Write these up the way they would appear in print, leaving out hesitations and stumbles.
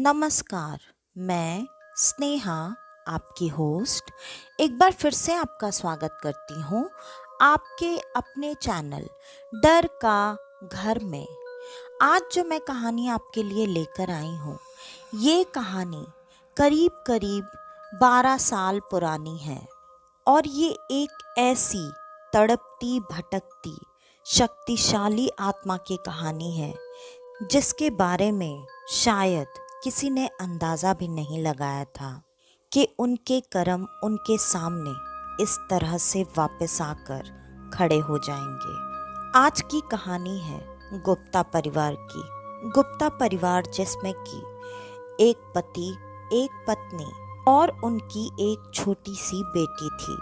नमस्कार। मैं स्नेहा, आपकी होस्ट, एक बार फिर से आपका स्वागत करती हूँ आपके अपने चैनल डर का घर में। आज जो मैं कहानी आपके लिए लेकर आई हूँ, ये कहानी करीब करीब 12 साल पुरानी है और ये एक ऐसी तड़पती भटकती शक्तिशाली आत्मा की कहानी है जिसके बारे में शायद किसी ने अंदाज़ा भी नहीं लगाया था कि उनके कर्म उनके सामने इस तरह से वापस आकर खड़े हो जाएंगे। आज की कहानी है गुप्ता परिवार की। गुप्ता परिवार जिसमें कि एक पति, एक पत्नी और उनकी एक छोटी सी बेटी थी।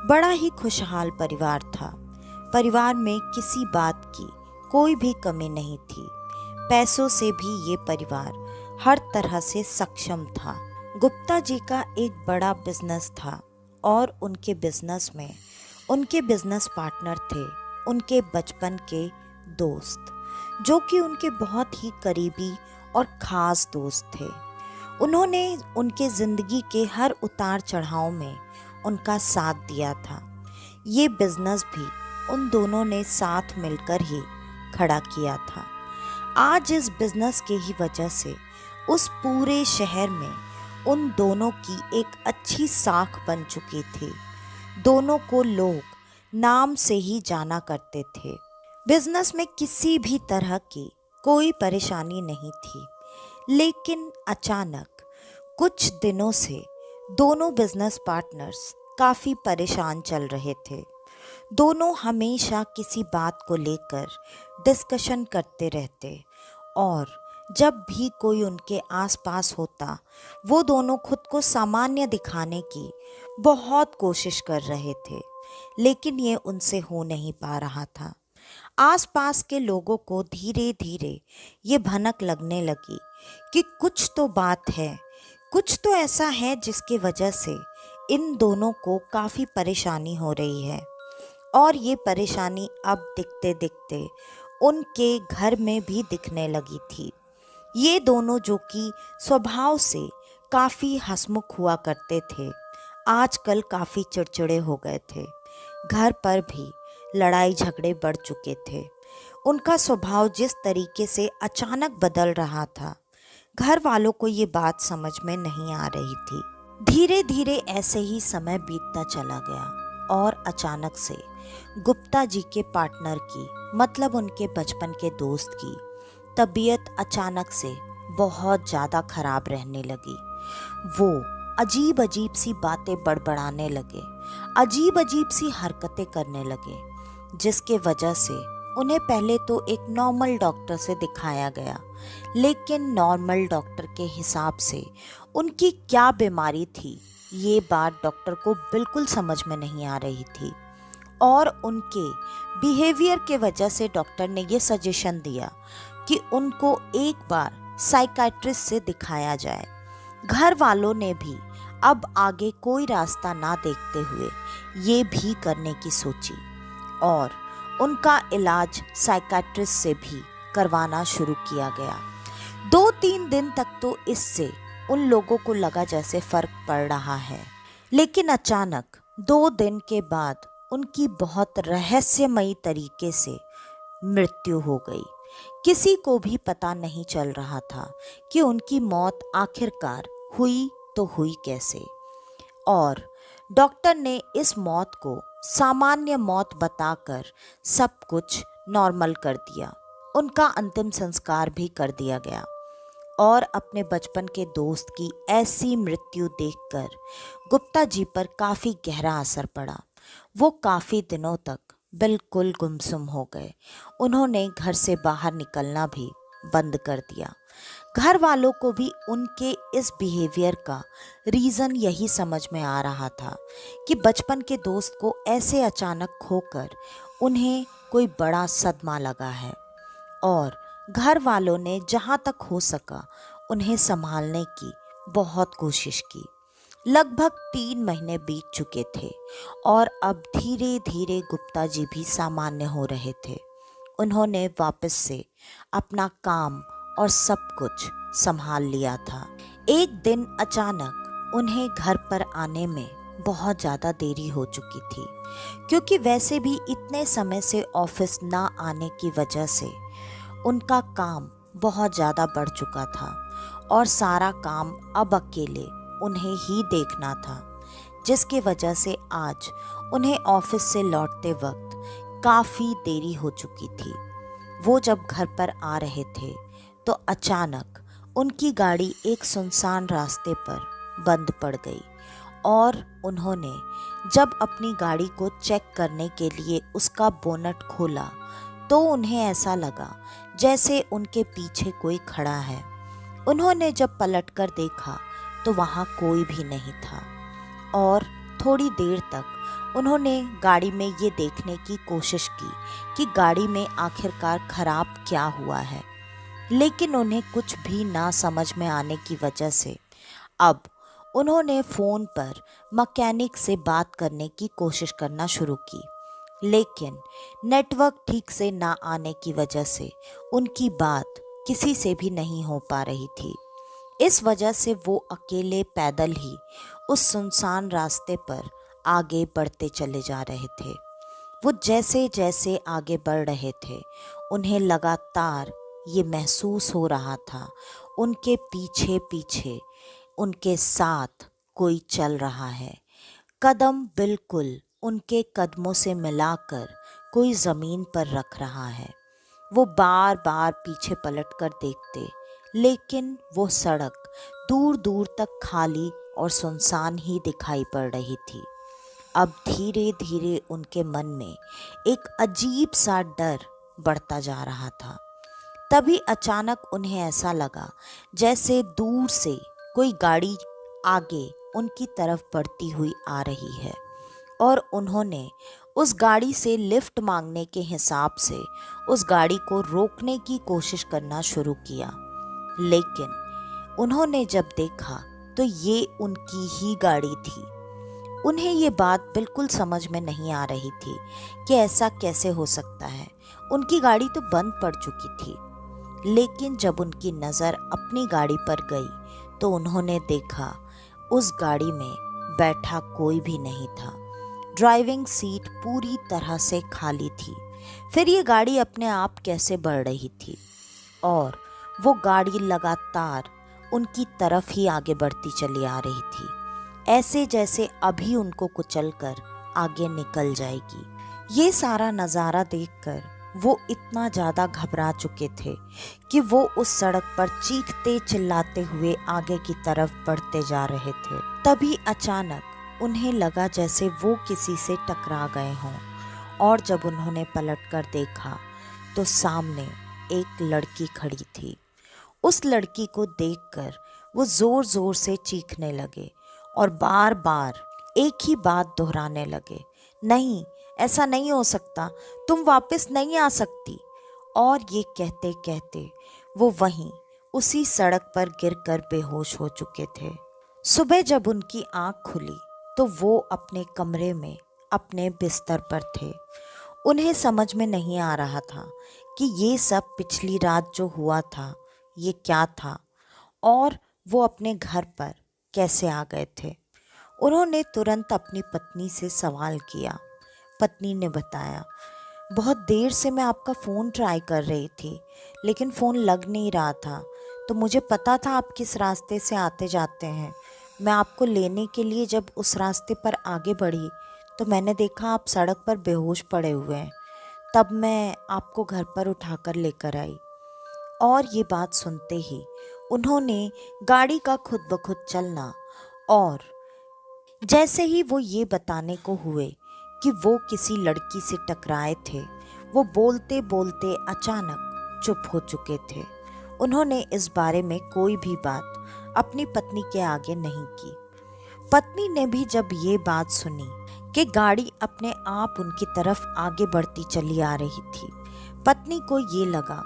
बड़ा ही खुशहाल परिवार था। परिवार में किसी बात की कोई भी कमी नहीं थी। पैसों से भी ये परिवार हर तरह से सक्षम था। गुप्ता जी का एक बड़ा बिजनेस था और उनके बिजनेस में उनके बिजनेस पार्टनर थे उनके बचपन के दोस्त, जो कि उनके बहुत ही करीबी और ख़ास दोस्त थे। उन्होंने उनके ज़िंदगी के हर उतार चढ़ाव में उनका साथ दिया था। ये बिजनेस भी उन दोनों ने साथ मिलकर ही खड़ा किया था। आज इस बिजनेस के ही वजह से उस पूरे शहर में उन दोनों की एक अच्छी साख बन चुकी थी। दोनों को लोग नाम से ही जाना करते थे। बिजनेस में किसी भी तरह की कोई परेशानी नहीं थी, लेकिन अचानक कुछ दिनों से दोनों बिजनेस पार्टनर्स काफ़ी परेशान चल रहे थे। दोनों हमेशा किसी बात को लेकर डिस्कशन करते रहते और जब भी कोई उनके आसपास होता, वो दोनों खुद को सामान्य दिखाने की बहुत कोशिश कर रहे थे, लेकिन ये उनसे हो नहीं पा रहा था। आसपास के लोगों को धीरे धीरे ये भनक लगने लगी कि कुछ तो बात है, कुछ तो ऐसा है जिसकी वजह से इन दोनों को काफ़ी परेशानी हो रही है। और ये परेशानी अब दिखते दिखते उनके घर में भी दिखने लगी थी। ये दोनों, जो कि स्वभाव से काफ़ी हंसमुख हुआ करते थे, आजकल काफ़ी चिड़चिड़े हो गए थे। घर पर भी लड़ाई झगड़े बढ़ चुके थे। उनका स्वभाव जिस तरीके से अचानक बदल रहा था, घर वालों को ये बात समझ में नहीं आ रही थी। धीरे धीरे ऐसे ही समय बीतता चला गया और अचानक से गुप्ता जी के पार्टनर की, मतलब उनके बचपन के दोस्त की तबीयत अचानक से बहुत ज़्यादा खराब रहने लगी। वो अजीब अजीब सी बातें बड़बड़ाने लगे, अजीब अजीब सी हरकतें करने लगे, जिसके वजह से उन्हें पहले तो एक नॉर्मल डॉक्टर से दिखाया गया, लेकिन नॉर्मल डॉक्टर के हिसाब से उनकी क्या बीमारी थी, ये बात डॉक्टर को बिल्कुल समझ में नहीं आ रही थी। और उनके बिहेवियर के वजह से डॉक्टर ने ये सजेशन दिया कि उनको एक बार साइकाइट्रिस्ट से दिखाया जाए। घर वालों ने भी अब आगे कोई रास्ता ना देखते हुए ये भी करने की सोची और उनका इलाज साइकाइट्रिस्ट से भी करवाना शुरू किया गया। 2-3 दिन तक तो इससे उन लोगों को लगा जैसे फर्क पड़ रहा है, लेकिन अचानक 2 दिन के बाद उनकी बहुत रहस्यमयी तरीके से मृत्यु हो गई। किसी को भी पता नहीं चल रहा था कि उनकी मौत आखिरकार हुई तो हुई कैसे। और डॉक्टर ने इस मौत को सामान्य मौत बताकर सब कुछ नॉर्मल कर दिया। उनका अंतिम संस्कार भी कर दिया गया और अपने बचपन के दोस्त की ऐसी मृत्यु देखकर गुप्ता जी पर काफ़ी गहरा असर पड़ा। वो काफ़ी दिनों तक बिल्कुल गुमसुम हो गए। उन्होंने घर से बाहर निकलना भी बंद कर दिया। घर वालों को भी उनके इस बिहेवियर का रीज़न यही समझ में आ रहा था कि बचपन के दोस्त को ऐसे अचानक खोकर उन्हें कोई बड़ा सदमा लगा है। और घर वालों ने जहाँ तक हो सका उन्हें संभालने की बहुत कोशिश की। लगभग 3 महीने बीत चुके थे और अब धीरे धीरे गुप्ता जी भी सामान्य हो रहे थे। उन्होंने वापस से अपना काम और सब कुछ संभाल लिया था। एक दिन अचानक उन्हें घर पर आने में बहुत ज़्यादा देरी हो चुकी थी, क्योंकि वैसे भी इतने समय से ऑफिस ना आने की वजह से उनका काम बहुत ज़्यादा बढ़ चुका था और सारा काम अब अकेले उन्हें ही देखना था, जिसकी वजह से आज उन्हें ऑफिस से लौटते वक्त काफ़ी देरी हो चुकी थी। वो जब घर पर आ रहे थे तो अचानक उनकी गाड़ी एक सुनसान रास्ते पर बंद पड़ गई और उन्होंने जब अपनी गाड़ी को चेक करने के लिए उसका बोनट खोला तो उन्हें ऐसा लगा जैसे उनके पीछे कोई खड़ा है। उन्होंने जब पलटकर देखा तो वहाँ कोई भी नहीं था और थोड़ी देर तक उन्होंने गाड़ी में ये देखने की कोशिश की कि गाड़ी में आखिरकार खराब क्या हुआ है, लेकिन उन्हें कुछ भी ना समझ में आने की वजह से अब उन्होंने फ़ोन पर मैकेनिक से बात करने की कोशिश करना शुरू की, लेकिन नेटवर्क ठीक से ना आने की वजह से उनकी बात किसी से भी नहीं हो पा रही थी। इस वजह से वो अकेले पैदल ही उस सुनसान रास्ते पर आगे बढ़ते चले जा रहे थे। वो जैसे जैसे आगे बढ़ रहे थे उन्हें लगातार ये महसूस हो रहा था उनके पीछे पीछे उनके साथ कोई चल रहा है। कदम बिल्कुल उनके कदमों से मिलाकर कोई ज़मीन पर रख रहा है। वो बार बार पीछे पलटकर देखते, लेकिन वो सड़क दूर दूर तक खाली और सुनसान ही दिखाई पड़ रही थी। अब धीरे धीरे उनके मन में एक अजीब सा डर बढ़ता जा रहा था। तभी अचानक उन्हें ऐसा लगा जैसे दूर से कोई गाड़ी आगे उनकी तरफ बढ़ती हुई आ रही है और उन्होंने उस गाड़ी से लिफ्ट मांगने के हिसाब से उस गाड़ी को रोकने की कोशिश करना शुरू किया। लेकिन उन्होंने जब देखा तो ये उनकी ही गाड़ी थी। उन्हें ये बात बिल्कुल समझ में नहीं आ रही थी कि ऐसा कैसे हो सकता है। उनकी गाड़ी तो बंद पड़ चुकी थी, लेकिन जब उनकी नज़र अपनी गाड़ी पर गई तो उन्होंने देखा उस गाड़ी में बैठा कोई भी नहीं था। ड्राइविंग सीट पूरी तरह से खाली थी। फिर ये गाड़ी अपने आप कैसे बढ़ रही थी और वो गाड़ी लगातार उनकी तरफ ही आगे बढ़ती चली आ रही थी, ऐसे जैसे अभी उनको कुचलकर आगे निकल जाएगी। ये सारा नज़ारा देखकर वो इतना ज़्यादा घबरा चुके थे कि वो उस सड़क पर चीखते चिल्लाते हुए आगे की तरफ बढ़ते जा रहे थे। तभी अचानक उन्हें लगा जैसे वो किसी से टकरा गए हों और जब उन्होंने पलटकर देखा तो सामने एक लड़की खड़ी थी। उस लड़की को देखकर वो ज़ोर ज़ोर से चीखने लगे और बार बार एक ही बात दोहराने लगे, नहीं, ऐसा नहीं हो सकता, तुम वापस नहीं आ सकती। और ये कहते कहते वो वहीं उसी सड़क पर गिरकर बेहोश हो चुके थे। सुबह जब उनकी आँख खुली तो वो अपने कमरे में अपने बिस्तर पर थे। उन्हें समझ में नहीं आ रहा था कि ये सब पिछली रात जो हुआ था ये क्या था और वो अपने घर पर कैसे आ गए थे। उन्होंने तुरंत अपनी पत्नी से सवाल किया। पत्नी ने बताया, बहुत देर से मैं आपका फ़ोन ट्राई कर रही थी, लेकिन फ़ोन लग नहीं रहा था, तो मुझे पता था आप किस रास्ते से आते जाते हैं। मैं आपको लेने के लिए जब उस रास्ते पर आगे बढ़ी तो मैंने देखा आप सड़क पर बेहोश पड़े हुए हैं। तब मैं आपको घर पर उठाकर लेकर आई। और ये बात सुनते ही उन्होंने गाड़ी का खुद ब खुद चलना और जैसे ही वो ये बताने को हुए कि वो किसी लड़की से टकराए थे, वो बोलते बोलते अचानक चुप हो चुके थे। उन्होंने इस बारे में कोई भी बात अपनी पत्नी के आगे नहीं की। पत्नी ने भी जब ये बात सुनी कि गाड़ी अपने आप उनकी तरफ आगे बढ़ती चली आ रही थी, पत्नी को ये लगा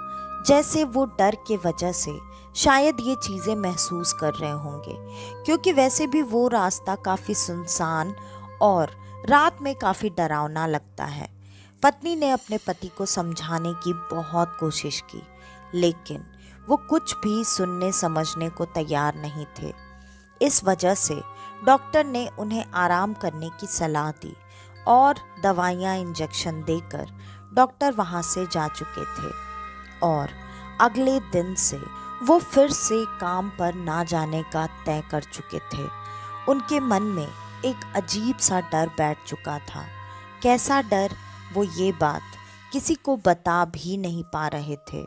जैसे वो डर के वजह से शायद ये चीज़ें महसूस कर रहे होंगे, क्योंकि वैसे भी वो रास्ता काफ़ी सुनसान और रात में काफ़ी डरावना लगता है। पत्नी ने अपने पति को समझाने की बहुत कोशिश की, लेकिन वो कुछ भी सुनने समझने को तैयार नहीं थे। इस वजह से डॉक्टर ने उन्हें आराम करने की सलाह दी और दवाइयाँ इंजेक्शन देकर डॉक्टर वहाँ से जा चुके थे। और अगले दिन से वो फिर से काम पर ना जाने का तय कर चुके थे। उनके मन में एक अजीब सा डर बैठ चुका था। कैसा डर, वो ये बात किसी को बता भी नहीं पा रहे थे।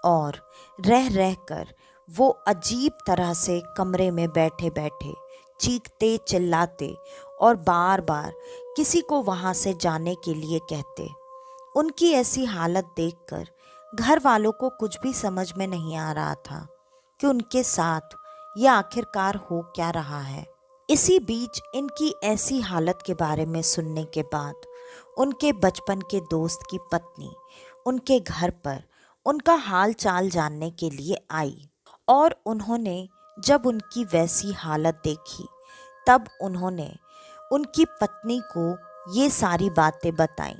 और रह रह कर वो अजीब तरह से कमरे में बैठे बैठे चीखते चिल्लाते और बार बार किसी को वहाँ से जाने के लिए कहते। उनकी ऐसी हालत देखकर घर वालों को कुछ भी समझ में नहीं आ रहा था कि उनके साथ ये आखिरकार हो क्या रहा है। इसी बीच इनकी ऐसी हालत के बारे में सुनने के बाद उनके बचपन के दोस्त की पत्नी उनके घर पर उनका हाल चाल जानने के लिए आई। और उन्होंने जब उनकी वैसी हालत देखी तब उन्होंने उनकी पत्नी को ये सारी बातें बताईं।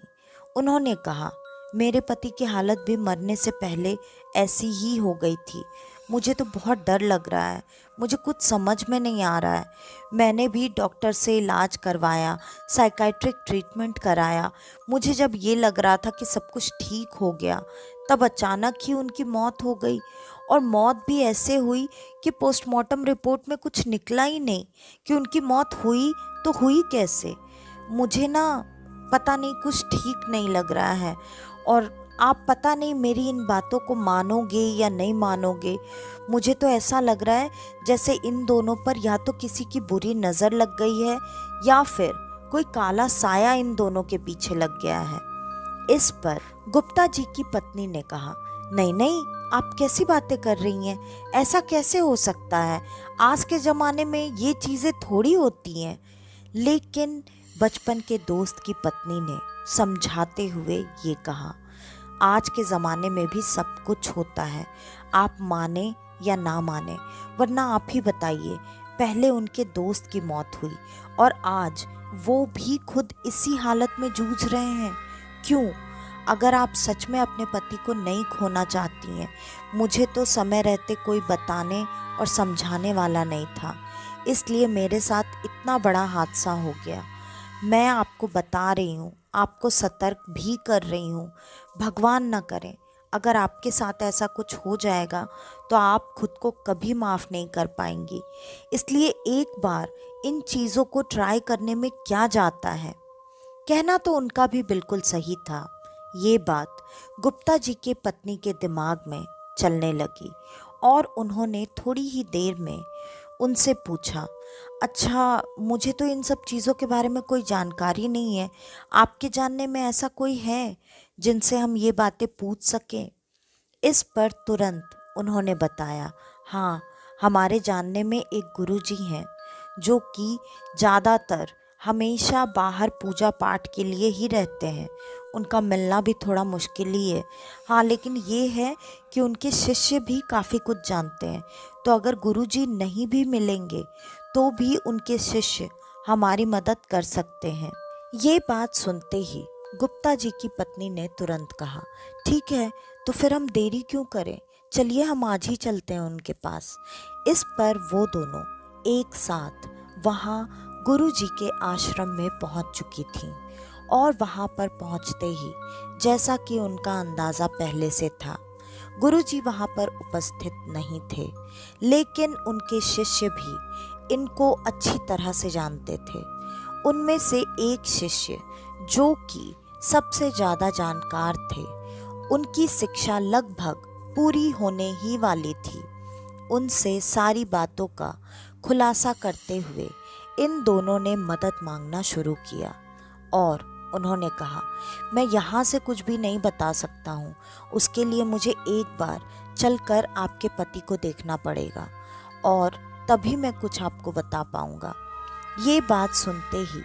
उन्होंने कहा, मेरे पति की हालत भी मरने से पहले ऐसी ही हो गई थी। मुझे तो बहुत डर लग रहा है, मुझे कुछ समझ में नहीं आ रहा है। मैंने भी डॉक्टर से इलाज करवाया, साइकाइट्रिक ट्रीटमेंट कराया। मुझे जब ये लग रहा था कि सब कुछ ठीक हो गया, तब अचानक ही उनकी मौत हो गई। और मौत भी ऐसे हुई कि पोस्टमार्टम रिपोर्ट में कुछ निकला ही नहीं कि उनकी मौत हुई तो हुई कैसे। मुझे ना पता नहीं, कुछ ठीक नहीं लग रहा है। और आप पता नहीं मेरी इन बातों को मानोगे या नहीं मानोगे, मुझे तो ऐसा लग रहा है जैसे इन दोनों पर या तो किसी की बुरी नज़र लग गई है या फिर कोई काला साया इन दोनों के पीछे लग गया है। इस पर गुप्ता जी की पत्नी ने कहा, नहीं नहीं, आप कैसी बातें कर रही हैं, ऐसा कैसे हो सकता है, आज के ज़माने में ये चीज़ें थोड़ी होती हैं। लेकिन बचपन के दोस्त की पत्नी ने समझाते हुए ये कहा, आज के ज़माने में भी सब कुछ होता है, आप माने या ना माने, वरना आप ही बताइए, पहले उनके दोस्त की मौत हुई और आज वो भी खुद इसी हालत में जूझ रहे हैं। क्यों? अगर आप सच में अपने पति को नहीं खोना चाहती हैं, मुझे तो समय रहते कोई बताने और समझाने वाला नहीं था, इसलिए मेरे साथ इतना बड़ा हादसा हो गया। मैं आपको बता रही हूँ, आपको सतर्क भी कर रही हूँ। भगवान ना करे, अगर आपके साथ ऐसा कुछ हो जाएगा तो आप खुद को कभी माफ़ नहीं कर पाएंगी। इसलिए एक बार इन चीज़ों को ट्राई करने में क्या जाता है। कहना तो उनका भी बिल्कुल सही था। ये बात गुप्ता जी के पत्नी के दिमाग में चलने लगी और उन्होंने थोड़ी ही देर में उनसे पूछा, अच्छा, मुझे तो इन सब चीज़ों के बारे में कोई जानकारी नहीं है, आपके जानने में ऐसा कोई है जिनसे हम ये बातें पूछ सकें? इस पर तुरंत उन्होंने बताया, हाँ, हमारे जानने में एक गुरुजी हैं जो कि ज़्यादातर हमेशा बाहर पूजा पाठ के लिए ही रहते हैं। उनका मिलना भी थोड़ा मुश्किल ही है। हाँ, लेकिन ये है कि उनके शिष्य भी काफ़ी कुछ जानते हैं, तो अगर गुरुजी नहीं भी मिलेंगे तो भी उनके शिष्य हमारी मदद कर सकते हैं। ये बात सुनते ही गुप्ता जी की पत्नी ने तुरंत कहा, ठीक है, तो फिर हम देरी क्यों करें, चलिए हम आज ही चलते हैं उनके पास। इस पर वो दोनों एक साथ वहाँ गुरु जी के आश्रम में पहुँच चुकी थीं और वहाँ पर पहुँचते ही जैसा कि उनका अंदाज़ा पहले से था, गुरु जी वहाँ पर उपस्थित नहीं थे, लेकिन उनके शिष्य भी इनको अच्छी तरह से जानते थे। उनमें से एक शिष्य जो कि सबसे ज़्यादा जानकार थे, उनकी शिक्षा लगभग पूरी होने ही वाली थी, उनसे सारी बातों का खुलासा करते हुए इन दोनों ने मदद मांगना शुरू किया। और उन्होंने कहा, मैं यहाँ से कुछ भी नहीं बता सकता हूँ, उसके लिए मुझे एक बार चलकर आपके पति को देखना पड़ेगा और तभी मैं कुछ आपको बता पाऊँगा। ये बात सुनते ही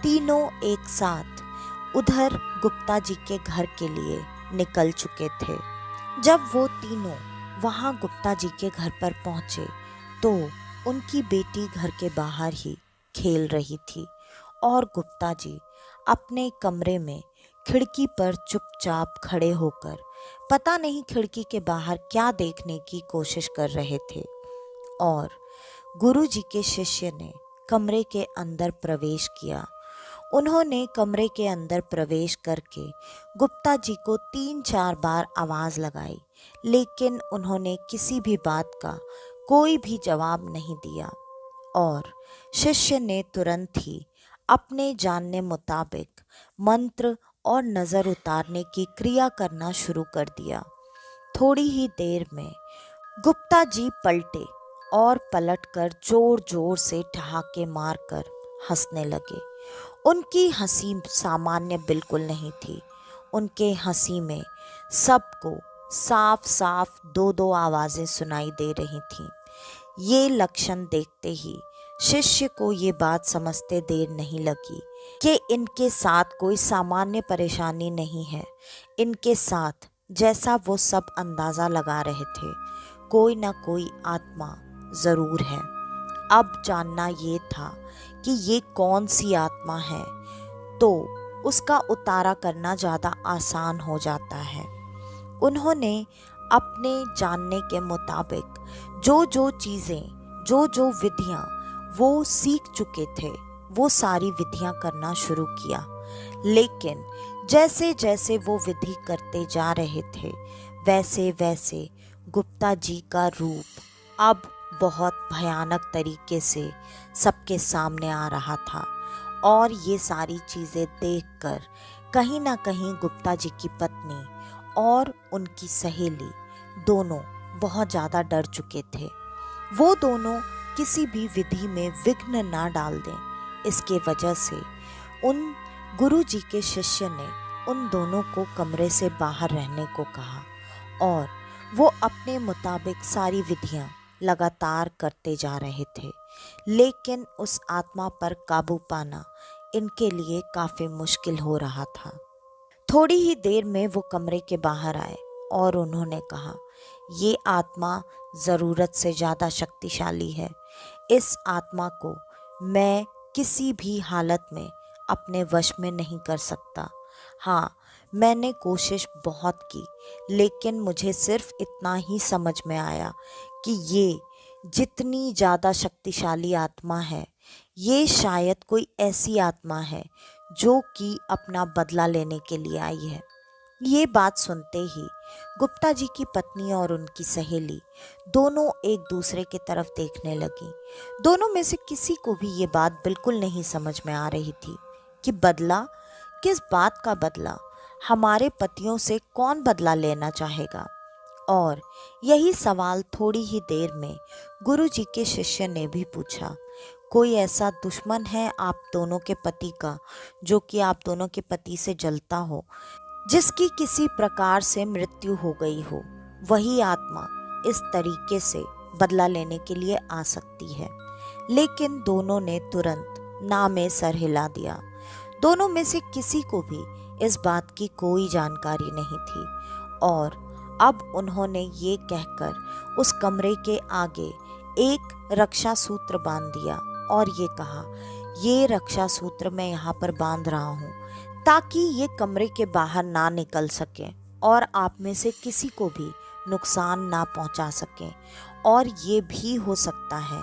तीनों एक साथ उधर गुप्ता जी के घर के लिए निकल चुके थे। जब वो तीनों वहाँ गुप्ता जी के घर पर पहुँचे तो उनकी बेटी घर के बाहर ही खेल रही थी और गुप्ता जी अपने कमरे में खिड़की पर चुपचाप खड़े होकर पता नहीं खिड़की के बाहर क्या देखने की कोशिश कर रहे थे। और गुरुजी के शिष्य ने कमरे के अंदर प्रवेश किया। उन्होंने कमरे के अंदर प्रवेश करके गुप्ता जी को 3-4 बार आवाज लगाई, लेकिन उन्होंने किसी भी बात का कोई भी जवाब नहीं दिया। और शिष्य ने तुरंत ही अपने जानने मुताबिक मंत्र और नजर उतारने की क्रिया करना शुरू कर दिया। थोड़ी ही देर में गुप्ता जी पलटे और पलटकर जोर जोर से ठहाके मारकर हंसने लगे। उनकी हंसी सामान्य बिल्कुल नहीं थी। उनके हंसी में सबको साफ साफ दो दो आवाजें सुनाई दे रही थीं। ये लक्षण देखते ही शिष्य को ये बात समझते देर नहीं लगी कि इनके साथ कोई सामान्य परेशानी नहीं है। इनके साथ, जैसा वो सब अंदाजा लगा रहे थे, कोई ना कोई आत्मा जरूर है। अब जानना ये था कि ये कौन सी आत्मा है, तो उसका उतारा करना ज़्यादा आसान हो जाता है। उन्होंने अपने जानने के मुताबिक जो जो चीज़ें, जो जो विधियाँ वो सीख चुके थे, वो सारी विधियाँ करना शुरू किया। लेकिन जैसे जैसे वो विधि करते जा रहे थे, वैसे वैसे गुप्ता जी का रूप अब बहुत भयानक तरीके से सबके सामने आ रहा था। और ये सारी चीज़ें देखकर कहीं ना कहीं गुप्ता जी की पत्नी और उनकी सहेली दोनों बहुत ज़्यादा डर चुके थे। वो दोनों किसी भी विधि में विघ्न ना डाल दें, इसके वजह से उन गुरु जी के शिष्य ने उन दोनों को कमरे से बाहर रहने को कहा। और वो अपने मुताबिक सारी विधियां लगातार करते जा रहे थे। लेकिन उस आत्मा पर काबू पाना इनके लिए काफ़ी मुश्किल हो रहा था। थोड़ी ही देर में वो कमरे के बाहर आए और उन्होंने कहा, ये आत्मा ज़रूरत से ज़्यादा शक्तिशाली है। इस आत्मा को मैं किसी भी हालत में अपने वश में नहीं कर सकता। हाँ, मैंने कोशिश बहुत की, लेकिन मुझे सिर्फ इतना ही समझ में आया कि ये जितनी ज़्यादा शक्तिशाली आत्मा है, ये शायद कोई ऐसी आत्मा है जो कि अपना बदला लेने के लिए आई है। ये बात सुनते ही गुप्ता जी की पत्नी और उनकी सहेली दोनों एक दूसरे की तरफ देखने लगी। दोनों में से किसी को भी ये बात बिल्कुल नहीं समझ में आ रही थी कि बदला, किस बात का बदला? हमारे पतियों से कौन बदला लेना चाहेगा? और यही सवाल थोड़ी ही देर में गुरु जी के शिष्य ने भी पूछा। कोई ऐसा दुश्मन है आप दोनों के पति का, जो कि आप दोनों के पति से जलता हो, जिसकी किसी प्रकार से मृत्यु हो गई हो? वही आत्मा इस तरीके से बदला लेने के लिए आ सकती है। लेकिन दोनों ने तुरंत ना में सर हिला दिया। दोनों में से किसी को भी इस बात की कोई जानकारी नहीं थी। और अब उन्होंने ये कहकर उस कमरे के आगे एक रक्षा सूत्र बांध दिया और ये कहा, ये रक्षा सूत्र मैं यहाँ पर बांध रहा हूँ ताकि ये कमरे के बाहर ना निकल सके और आप में से किसी को भी नुकसान ना पहुँचा सके। और ये भी हो सकता है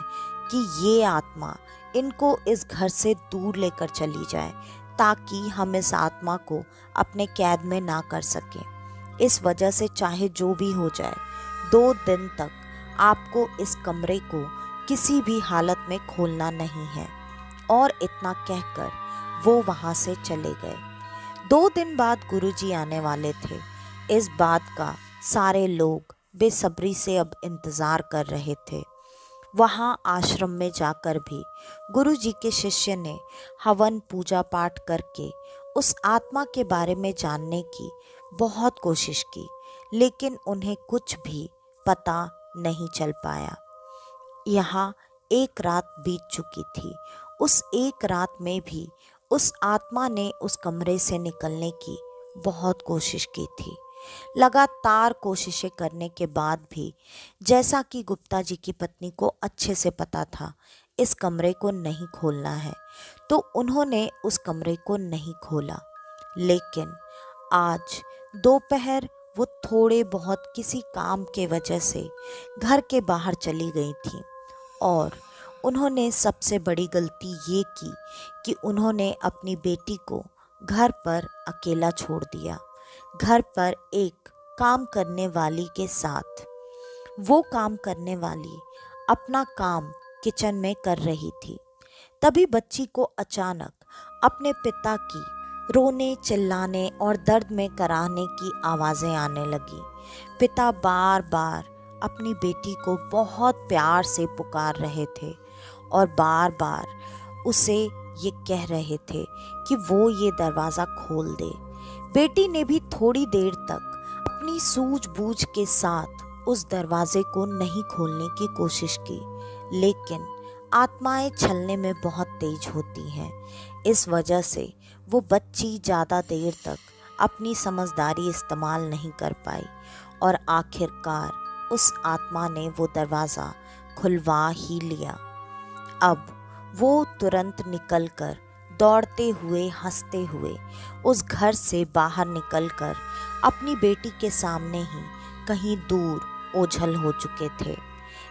कि ये आत्मा इनको इस घर से दूर लेकर चली जाए, ताकि हम इस आत्मा को अपने कैद में ना कर सकें। इस वजह से चाहे जो भी हो जाए, 2 दिन तक आपको इस कमरे को किसी भी हालत में खोलना नहीं है। और इतना कहकर वो वहाँ से चले गए। 2 दिन बाद गुरुजी आने वाले थे। इस बात का सारे लोग बेसब्री से अब इंतज़ार कर रहे थे। वहाँ आश्रम में जाकर भी गुरुजी के शिष्य ने हवन पूजा पाठ करके उस आत्मा के बारे में जानने की बहुत कोशिश की, लेकिन उन्हें कुछ भी पता नहीं चल पाया। यहाँ एक रात बीत चुकी थी। उस एक रात में भी उस आत्मा ने उस कमरे से निकलने की बहुत कोशिश की थी। लगातार कोशिशें करने के बाद भी, जैसा कि गुप्ता जी की पत्नी को अच्छे से पता था इस कमरे को नहीं खोलना है, तो उन्होंने उस कमरे को नहीं खोला। लेकिन आज दोपहर वो थोड़े बहुत किसी काम के वजह से घर के बाहर चली गई थी और उन्होंने सबसे बड़ी गलती ये की कि उन्होंने अपनी बेटी को घर पर अकेला छोड़ दिया, घर पर एक काम करने वाली के साथ। वो काम करने वाली अपना काम किचन में कर रही थी। तभी बच्ची को अचानक अपने पिता की रोने चिल्लाने और दर्द में कराहने की आवाज़ें आने लगी। पिता बार बार अपनी बेटी को बहुत प्यार से पुकार रहे थे और बार बार उसे ये कह रहे थे कि वो ये दरवाज़ा खोल दे। बेटी ने भी थोड़ी देर तक अपनी सूझबूझ के साथ उस दरवाजे को नहीं खोलने की कोशिश की, लेकिन आत्माएं छलने में बहुत तेज होती हैं। इस वजह से वो बच्ची ज़्यादा देर तक अपनी समझदारी इस्तेमाल नहीं कर पाई और आखिरकार उस आत्मा ने वो दरवाज़ा खुलवा ही लिया। अब वो तुरंत निकलकर दौड़ते हुए हंसते हुए उस घर से बाहर निकलकर अपनी बेटी के सामने ही कहीं दूर ओझल हो चुके थे।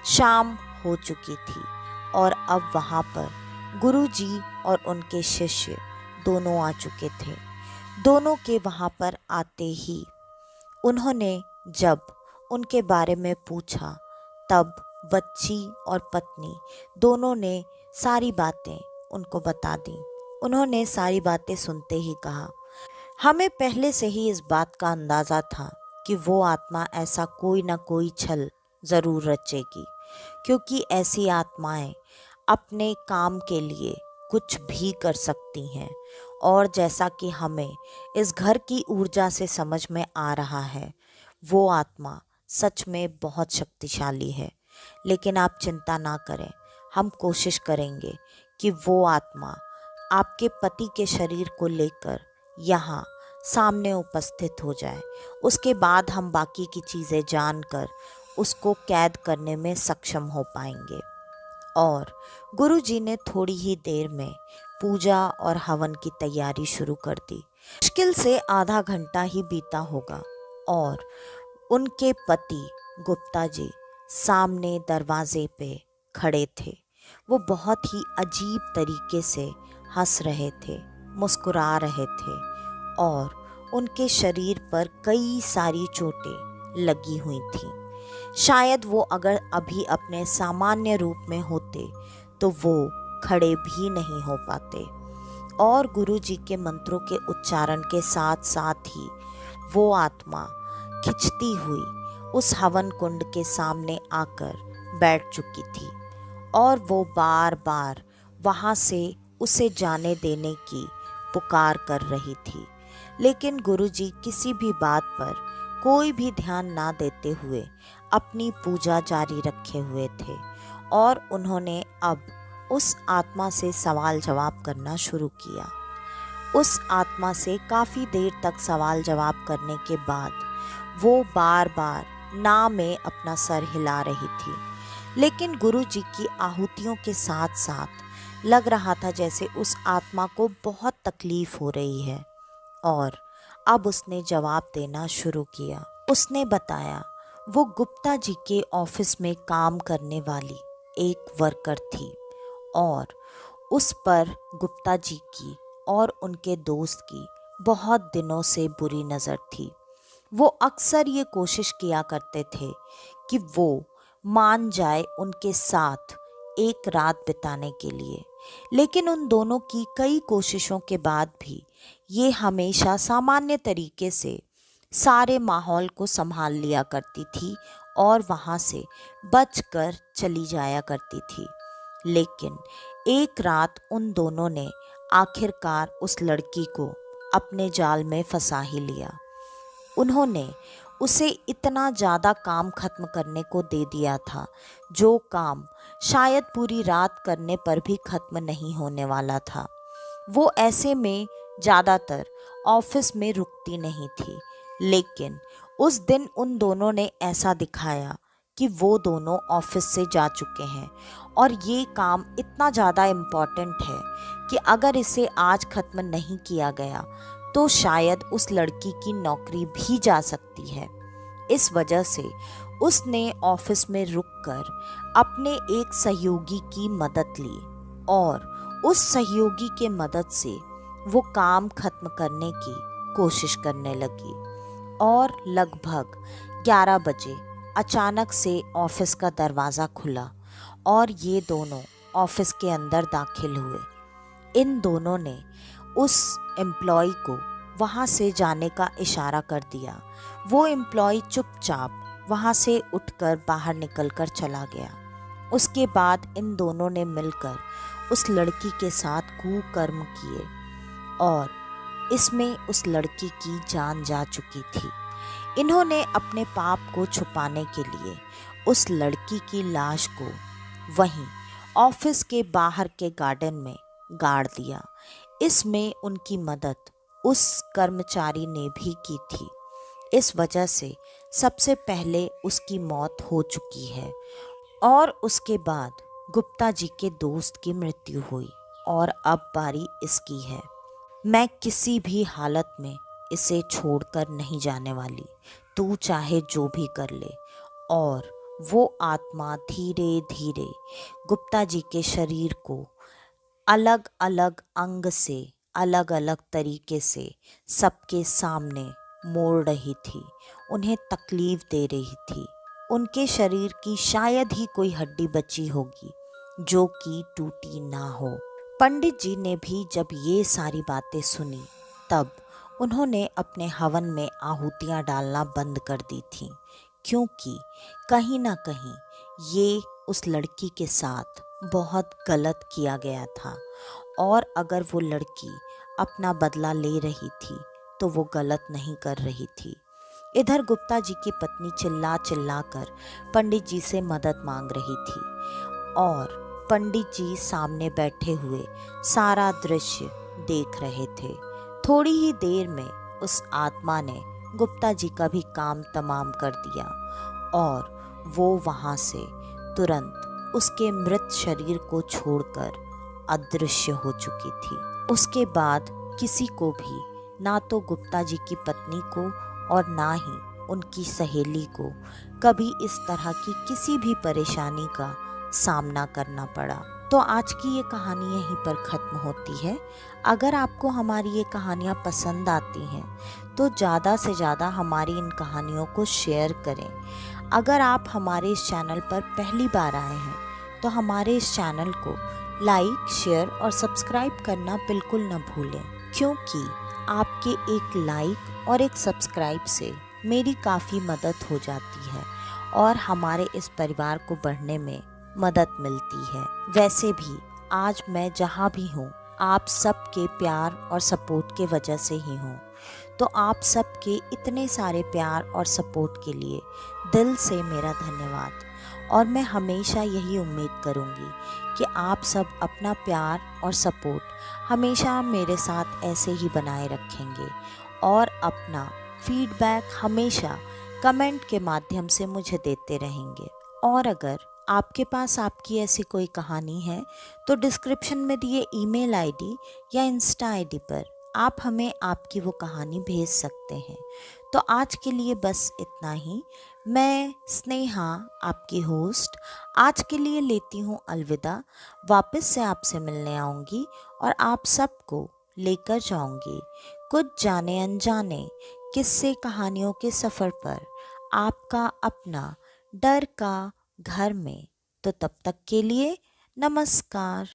शाम हो चुकी थी और अब वहाँ पर गुरुजी और उनके शिष्य दोनों आ चुके थे। दोनों के वहाँ पर आते ही उन्होंने जब उनके बारे में पूछा, तब बच्ची और पत्नी दोनों ने सारी बातें उनको बता दी। उन्होंने सारी बातें सुनते ही कहा, हमें पहले से ही इस बात का अंदाज़ा था कि वो आत्मा ऐसा कोई ना कोई छल ज़रूर रचेगी, क्योंकि ऐसी आत्माएं अपने काम के लिए कुछ भी कर सकती हैं। और जैसा कि हमें इस घर की ऊर्जा से समझ में आ रहा है, वो आत्मा सच में बहुत शक्तिशाली है। लेकिन आप चिंता ना करें, हम कोशिश करेंगे कि वो आत्मा आपके पति के शरीर को लेकर यहाँ सामने उपस्थित हो जाए। उसके बाद हम बाकी की चीज़ें जानकर उसको कैद करने में सक्षम हो पाएंगे। और गुरुजी ने थोड़ी ही देर में पूजा और हवन की तैयारी शुरू कर दी। मुश्किल से आधा घंटा ही बीता होगा और उनके पति गुप्ता जी सामने दरवाजे पे खड़े थे। वो बहुत ही अजीब तरीके से हंस रहे थे, मुस्कुरा रहे थे और उनके शरीर पर कई सारी चोटें लगी हुई थीं। शायद वो अगर अभी अपने सामान्य रूप में होते तो वो खड़े भी नहीं हो पाते। और गुरुजी के मंत्रों के उच्चारण के साथ साथ ही वो आत्मा खिंचती हुई उस हवन कुंड के सामने आकर बैठ चुकी थी और वो बार बार वहाँ से उसे जाने देने की पुकार कर रही थी। लेकिन गुरुजी किसी भी बात पर कोई भी ध्यान ना देते हुए अपनी पूजा जारी रखे हुए थे और उन्होंने अब उस आत्मा से सवाल जवाब करना शुरू किया। उस आत्मा से काफ़ी देर तक सवाल जवाब करने के बाद वो बार बार ना में अपना सर हिला रही थी, लेकिन गुरुजी की आहुतियों के साथ साथ लग रहा था जैसे उस आत्मा को बहुत तकलीफ हो रही है। और अब उसने जवाब देना शुरू किया। उसने बताया वो गुप्ता जी के ऑफिस में काम करने वाली एक वर्कर थी और उस पर गुप्ता जी की और उनके दोस्त की बहुत दिनों से बुरी नज़र थी। वो अक्सर ये कोशिश किया करते थे कि वो मान जाए उनके साथ एक रात बिताने के लिए, लेकिन उन दोनों की कई कोशिशों के बाद भी ये हमेशा सामान्य तरीके से सारे माहौल को संभाल लिया करती थी और वहाँ से बचकर चली जाया करती थी। लेकिन एक रात उन दोनों ने आखिरकार उस लड़की को अपने जाल में फंसा ही लिया। उन्होंने उसे इतना ज़्यादा काम खत्म करने को दे दिया था, जो काम शायद पूरी रात करने पर भी खत्म नहीं होने वाला था। वो ऐसे में ज़्यादातर ऑफिस में रुकती नहीं थी, लेकिन उस दिन उन दोनों ने ऐसा दिखाया कि वो दोनों ऑफिस से जा चुके हैं और ये काम इतना ज़्यादा इम्पॉर्टेंट है कि अगर इसे आज ख़त्म नहीं किया गया तो शायद उस लड़की की नौकरी भी जा सकती है। इस वजह से उसने ऑफिस में रुककर अपने एक सहयोगी की मदद ली और उस सहयोगी के मदद से वो काम खत्म करने की कोशिश करने लगी। और लगभग 11 बजे अचानक से ऑफिस का दरवाज़ा खुला और ये दोनों ऑफिस के अंदर दाखिल हुए। इन दोनों ने उस एम्प्लॉय को वहाँ से जाने का इशारा कर दिया। वो एम्प्लॉय चुपचाप वहाँ से उठकर बाहर निकलकर चला गया। उसके बाद इन दोनों ने मिलकर उस लड़की के साथ कुकर्म किए और इसमें उस लड़की की जान जा चुकी थी। इन्होंने अपने पाप को छुपाने के लिए उस लड़की की लाश को वहीं ऑफिस के बाहर के गार्डन में गाड़ दिया। इसमें उनकी मदद उस कर्मचारी ने भी की थी। इस वजह से सबसे पहले उसकी मौत हो चुकी है और उसके बाद गुप्ता जी के दोस्त की मृत्यु हुई और अब बारी इसकी है। मैं किसी भी हालत में इसे छोड़कर नहीं जाने वाली, तू चाहे जो भी कर ले। और वो आत्मा धीरे धीरे गुप्ता जी के शरीर को अलग अलग अंग से अलग अलग तरीके से सबके सामने मोड़ रही थी, उन्हें तकलीफ दे रही थी। उनके शरीर की शायद ही कोई हड्डी बची होगी जो कि टूटी ना हो। पंडित जी ने भी जब ये सारी बातें सुनी तब उन्होंने अपने हवन में आहुतियाँ डालना बंद कर दी थीं, क्योंकि कहीं ना कहीं ये उस लड़की के साथ बहुत गलत किया गया था और अगर वो लड़की अपना बदला ले रही थी तो वो गलत नहीं कर रही थी। इधर गुप्ता जी की पत्नी चिल्ला चिल्ला कर पंडित जी से मदद मांग रही थी और पंडित जी सामने बैठे हुए सारा दृश्य देख रहे थे। थोड़ी ही देर में उस आत्मा ने गुप्ता जी का भी काम तमाम कर दिया और वो वहाँ से तुरंत उसके मृत शरीर को छोड़कर अदृश्य हो चुकी थी। उसके बाद किसी को भी, ना तो गुप्ता जी की पत्नी को और ना ही उनकी सहेली को, कभी इस तरह की किसी भी परेशानी का सामना करना पड़ा। तो आज की ये कहानी यहीं पर ख़त्म होती है। अगर आपको हमारी ये कहानियाँ पसंद आती हैं तो ज़्यादा से ज़्यादा हमारी इन कहानियों को शेयर करें। अगर आप हमारे इस चैनल पर पहली बार आए हैं तो हमारे इस चैनल को लाइक, शेयर और सब्सक्राइब करना बिल्कुल न भूलें, क्योंकि आपके एक लाइक और एक सब्सक्राइब से मेरी काफ़ी मदद हो जाती है और हमारे इस परिवार को बढ़ने में मदद मिलती है। वैसे भी आज मैं जहाँ भी हूँ आप सबके प्यार और सपोर्ट के वजह से ही हूँ। तो आप सबके इतने सारे प्यार और सपोर्ट के लिए दिल से मेरा धन्यवाद। और मैं हमेशा यही उम्मीद करूँगी कि आप सब अपना प्यार और सपोर्ट हमेशा मेरे साथ ऐसे ही बनाए रखेंगे और अपना फीडबैक हमेशा कमेंट के माध्यम से मुझे देते रहेंगे। और अगर आपके पास आपकी ऐसी कोई कहानी है तो डिस्क्रिप्शन में दिए ईमेल आईडी या इंस्टा आईडी पर आप हमें आपकी वो कहानी भेज सकते हैं। तो आज के लिए बस इतना ही। मैं स्नेहा, आपकी होस्ट, आज के लिए लेती हूँ अलविदा। वापस से आपसे मिलने आऊँगी और आप सबको लेकर जाऊँगी कुछ जाने अनजाने किस्से कहानियों के सफ़र पर, आपका अपना डर का घर में। तो तब तक के लिए नमस्कार।